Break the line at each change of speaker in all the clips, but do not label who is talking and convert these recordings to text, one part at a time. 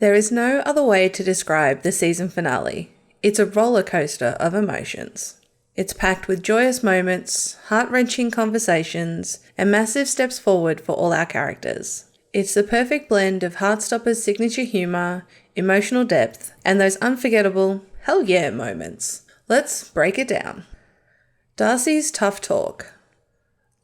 There is no other way to describe the season finale. It's a roller coaster of emotions. It's packed with joyous moments, heart-wrenching conversations, and massive steps forward for all our characters. It's the perfect blend of Heartstopper's signature humour, emotional depth, and those unforgettable, hell yeah moments. Let's break it down. Darcy's tough talk.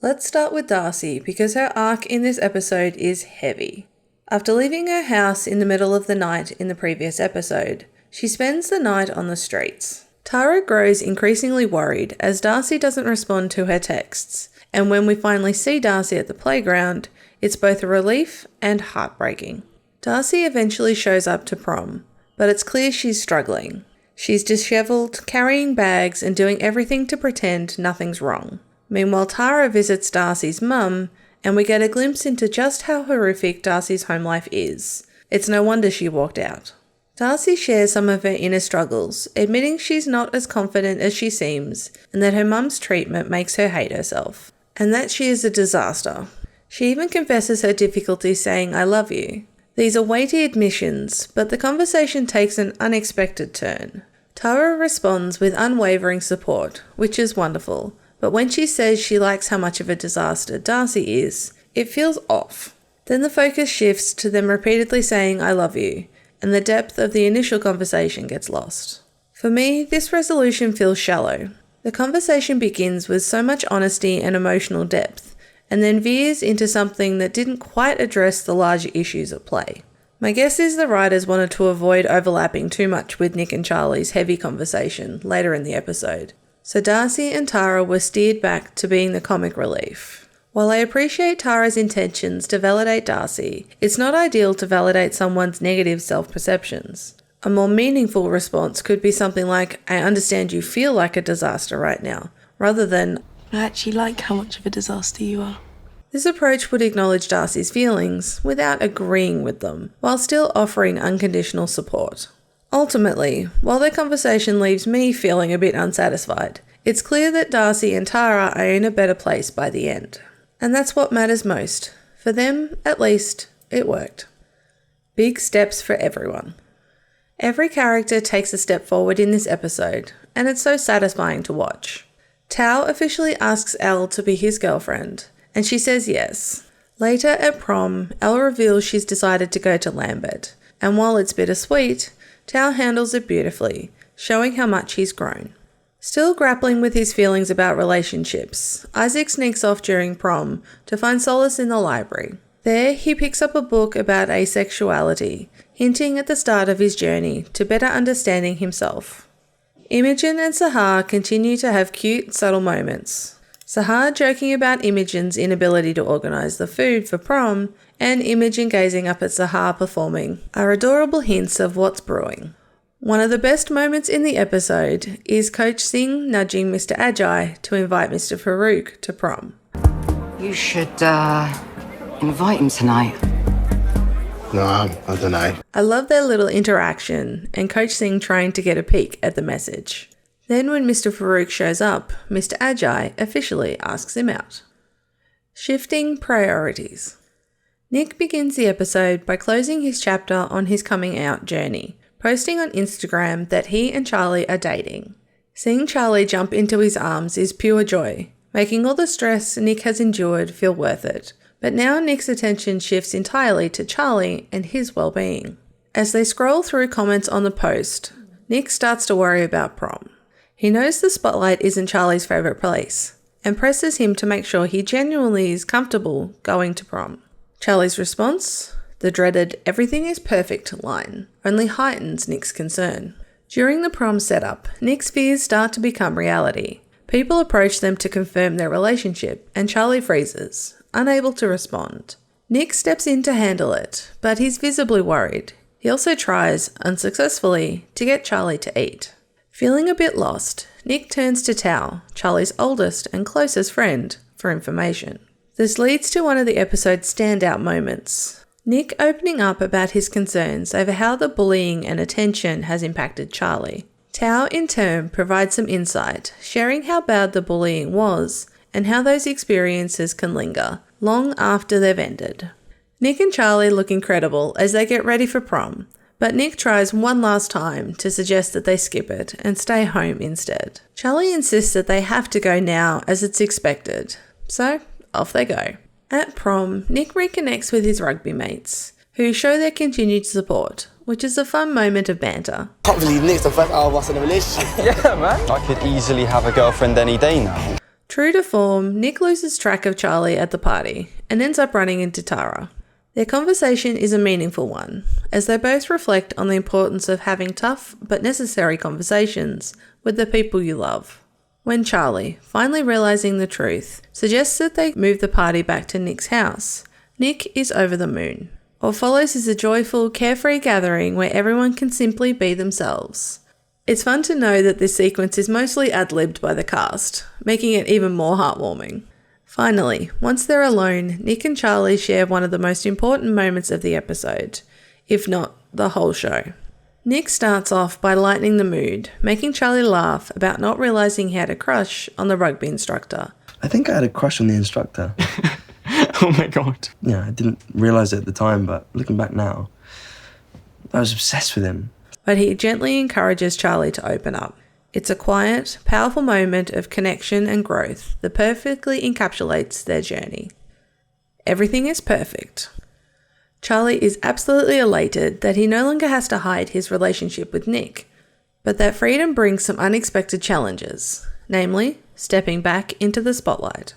Let's start with Darcy because her arc in this episode is heavy. After leaving her house in the middle of the night in the previous episode, she spends the night on the streets. Tara grows increasingly worried as Darcy doesn't respond to her texts, and when we finally see Darcy at the playground, it's both a relief and heartbreaking. Darcy eventually shows up to prom, but it's clear she's struggling. She's dishevelled, carrying bags and doing everything to pretend nothing's wrong. Meanwhile, Tara visits Darcy's mum, and we get a glimpse into just how horrific Darcy's home life is. It's no wonder she walked out. Darcy shares some of her inner struggles, admitting she's not as confident as she seems, and that her mum's treatment makes her hate herself, and that she is a disaster. She even confesses her difficulties saying, "I love you." These are weighty admissions, but the conversation takes an unexpected turn. Tara responds with unwavering support, which is wonderful, but when she says she likes how much of a disaster Darcy is, it feels off. Then the focus shifts to them repeatedly saying, "I love you," and the depth of the initial conversation gets lost. For me, this resolution feels shallow. The conversation begins with so much honesty and emotional depth, and then veers into something that didn't quite address the larger issues at play. My guess is the writers wanted to avoid overlapping too much with Nick and Charlie's heavy conversation later in the episode, so Darcy and Tara were steered back to being the comic relief. While I appreciate Tara's intentions to validate Darcy, it's not ideal to validate someone's negative self-perceptions. A more meaningful response could be something like, "I understand you feel like a disaster right now," rather than,
"I actually like how much of a disaster you are."
This approach would acknowledge Darcy's feelings without agreeing with them, while still offering unconditional support. Ultimately, while their conversation leaves me feeling a bit unsatisfied, it's clear that Darcy and Tara are in a better place by the end. And that's what matters most. For them, at least, it worked. Big steps for everyone. Every character takes a step forward in this episode, and it's so satisfying to watch. Tao officially asks Elle to be his girlfriend, and she says yes. Later at prom, Elle reveals she's decided to go to Lambert, and while it's bittersweet, Tao handles it beautifully, showing how much he's grown. Still grappling with his feelings about relationships, Isaac sneaks off during prom to find solace in the library. There, he picks up a book about asexuality, hinting at the start of his journey to better understanding himself. Imogen and Sahar continue to have cute, subtle moments. Sahar joking about Imogen's inability to organise the food for prom, and Imogen gazing up at Sahar performing, are adorable hints of what's brewing. One of the best moments in the episode is Coach Singh nudging Mr. Ajay to invite Mr. Farouk to prom.
You should, invite him tonight.
No, I don't know.
I love their little interaction and Coach Singh trying to get a peek at the message. Then when Mr. Farouk shows up, Mr. Ajay officially asks him out. Shifting priorities. Nick begins the episode by closing his chapter on his coming out journey, posting on Instagram that he and Charlie are dating. Seeing Charlie jump into his arms is pure joy, making all the stress Nick has endured feel worth it. But now Nick's attention shifts entirely to Charlie and his well-being. As they scroll through comments on the post, Nick starts to worry about prom. He knows the spotlight isn't Charlie's favourite place, and presses him to make sure he genuinely is comfortable going to prom. Charlie's response, the dreaded "everything is perfect" line, only heightens Nick's concern. During the prom setup, Nick's fears start to become reality. People approach them to confirm their relationship, and Charlie freezes, unable to respond. Nick steps in to handle it, but he's visibly worried. He also tries, unsuccessfully, to get Charlie to eat. Feeling a bit lost, Nick turns to Tao, Charlie's oldest and closest friend, for information. This leads to one of the episode's standout moments. Nick opening up about his concerns over how the bullying and attention has impacted Charlie. Tao, in turn, provides some insight, sharing how bad the bullying was and how those experiences can linger long after they've ended. Nick and Charlie look incredible as they get ready for prom, But Nick tries one last time to suggest that they skip it and stay home instead. Charlie insists that they have to go now as it's expected, so off they go. At prom, Nick reconnects with his rugby mates, who show their continued support, which is a fun moment of banter.
Can't believe Nick's the first hour of us in a relationship.
Yeah, man. I could easily have a girlfriend any day now.
True to form, Nick loses track of Charlie at the party and ends up running into Tara. Their conversation is a meaningful one, as they both reflect on the importance of having tough but necessary conversations with the people you love. When Charlie, finally realising the truth, suggests that they move the party back to Nick's house, Nick is over the moon. What follows is a joyful, carefree gathering where everyone can simply be themselves. It's fun to know that this sequence is mostly ad-libbed by the cast, making it even more heartwarming. Finally, once they're alone, Nick and Charlie share one of the most important moments of the episode, if not the whole show. Nick starts off by lightening the mood, making Charlie laugh about not realising he had a crush on the rugby instructor.
I think I had a crush on the instructor.
Oh my god.
Yeah, I didn't realise it at the time, but looking back now, I was obsessed with him.
But he gently encourages Charlie to open up. It's a quiet, powerful moment of connection and growth that perfectly encapsulates their journey. Everything is perfect. Charlie is absolutely elated that he no longer has to hide his relationship with Nick, but that freedom brings some unexpected challenges, namely, stepping back into the spotlight.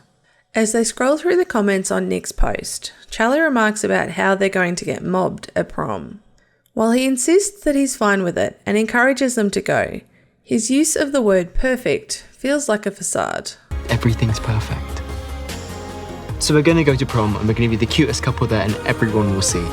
As they scroll through the comments on Nick's post, Charlie remarks about how they're going to get mobbed at prom. While he insists that he's fine with it and encourages them to go, his use of the word perfect feels like a facade.
Everything's perfect. So we're going to go to prom and we're going to be the cutest couple there and everyone will see.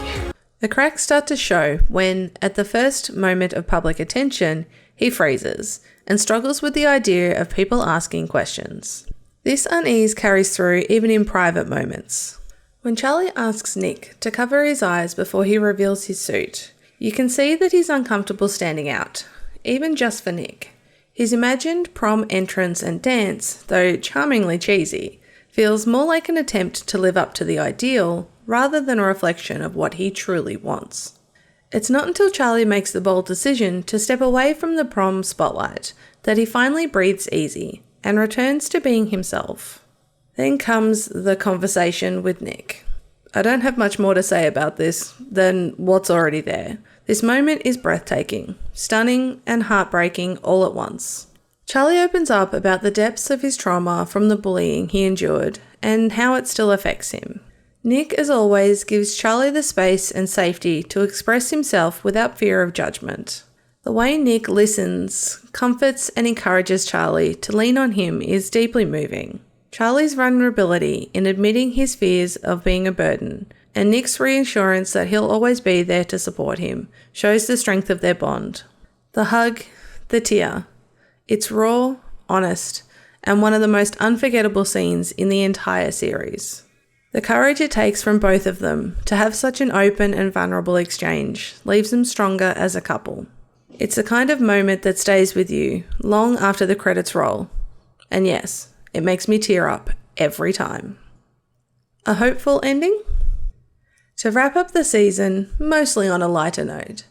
The cracks start to show when, at the first moment of public attention, he freezes and struggles with the idea of people asking questions. This unease carries through even in private moments. When Charlie asks Nick to cover his eyes before he reveals his suit, you can see that he's uncomfortable standing out, even just for Nick. His imagined prom entrance and dance, though charmingly cheesy, feels more like an attempt to live up to the ideal rather than a reflection of what he truly wants. It's not until Charlie makes the bold decision to step away from the prom spotlight that he finally breathes easy and returns to being himself. Then comes the conversation with Nick. I don't have much more to say about this than what's already there. This moment is breathtaking, stunning, and heartbreaking all at once. Charlie opens up about the depths of his trauma from the bullying he endured and how it still affects him. Nick, as always, gives Charlie the space and safety to express himself without fear of judgment. The way Nick listens, comforts, and encourages Charlie to lean on him is deeply moving. Charlie's vulnerability in admitting his fears of being a burden, and Nick's reassurance that he'll always be there to support him, shows the strength of their bond. The hug, the tear. It's raw, honest, and one of the most unforgettable scenes in the entire series. The courage it takes from both of them to have such an open and vulnerable exchange leaves them stronger as a couple. It's the kind of moment that stays with you long after the credits roll. And yes, it makes me tear up every time. A hopeful ending? To wrap up the season, mostly on a lighter note,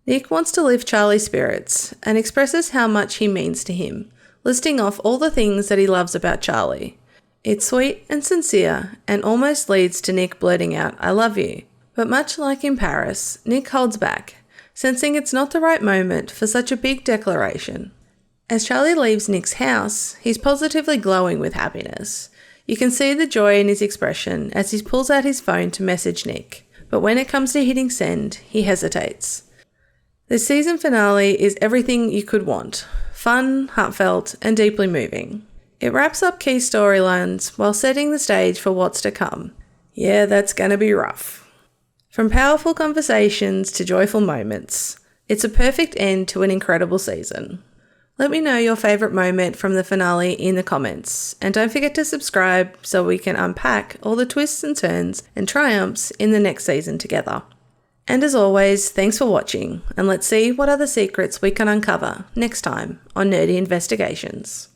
Nick wants to lift Charlie's spirits and expresses how much he means to him, listing off all the things that he loves about Charlie. It's sweet and sincere and almost leads to Nick blurting out, "I love you." But much like in Paris, Nick holds back, sensing it's not the right moment for such a big declaration. As Charlie leaves Nick's house, he's positively glowing with happiness. You can see the joy in his expression as he pulls out his phone to message Nick, but when it comes to hitting send, he hesitates. The season finale is everything you could want. Fun, heartfelt, and deeply moving. It wraps up key storylines while setting the stage for what's to come. Yeah, that's gonna be rough. From powerful conversations to joyful moments, it's a perfect end to an incredible season. Let me know your favourite moment from the finale in the comments, and don't forget to subscribe so we can unpack all the twists and turns and triumphs in the next season together. And as always, thanks for watching, and let's see what other secrets we can uncover next time on Nerdy Investigations.